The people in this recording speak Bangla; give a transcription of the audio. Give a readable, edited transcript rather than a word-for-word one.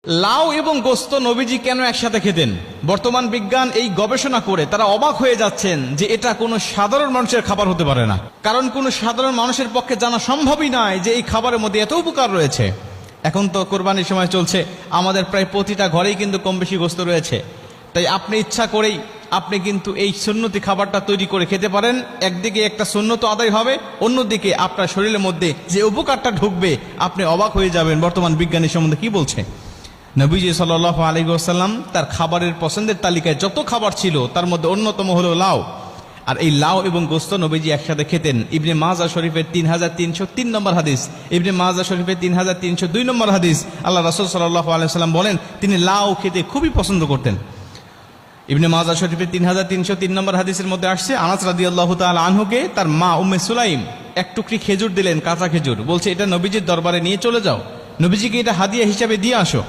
লাউ এবং গোস্ত নবীজি কেন একসাথে খেতেন? বর্তমান বিজ্ঞান এই গবেষণা করে তারা অবাক হয়ে যাচ্ছেন যে এটা কোনো সাধারণ মানুষের খাবার হতে পারে না। কারণ কোনো সাধারণ মানুষের পক্ষে জানা সম্ভবই নয় যে এই খাবারের মধ্যে এত উপকার রয়েছে। এখন তো কোরবানির সময় চলছে, আমাদের প্রায় প্রতিটা ঘরেই কিন্তু কম বেশি গোস্ত রয়েছে। তাই আপনি ইচ্ছা করেই আপনি কিন্তু এই সুন্নতি খাবারটা তৈরি করে খেতে পারেন। একদিকে একটা সুন্নত আদায় হবে, অন্যদিকে আপনার শরীরের মধ্যে যে উপকারটা ঢুকবে আপনি অবাক হয়ে যাবেন বর্তমান বিজ্ঞানী সম্বন্ধে কি বলছে। নবীজি সাল্লাল্লাহু আলাইহি ওয়াসাল্লাম তার খাবারের পছন্দের তালিকায় যত খাবার ছিল তার মধ্যে অন্যতম হলো লাউ। আর এই লাউ এবং গোস্ত নবীজি একসাথে খেতেন। ইবনে মাজাহ শরীফের 3303 নম্বর হাদিস, ইবনে মাজাহ শরীফের 3302 নম্বর হাদিস, আল্লাহ রাসূল সাল্লাল্লাহু আলাইহি ওয়াসাল্লাম বলেন তিনি লাউ খেতে খুবই পছন্দ করতেন। ইবনে মাজাহ শরীফের 3303 নম্বর হাদিসের মধ্যে আসছে, আনাস রাদিয়াল্লাহু তাআলা আনহুকে তার মা উম্মে সুলাইম এক টুকরি খেজুর দিলেন, কাঁচা খেজুর। বলছে এটা নবীজির দরবারে নিয়ে চলে যাও, নবীজিকে এটা হাদিয়া হিসাবে দিয়ে আসো।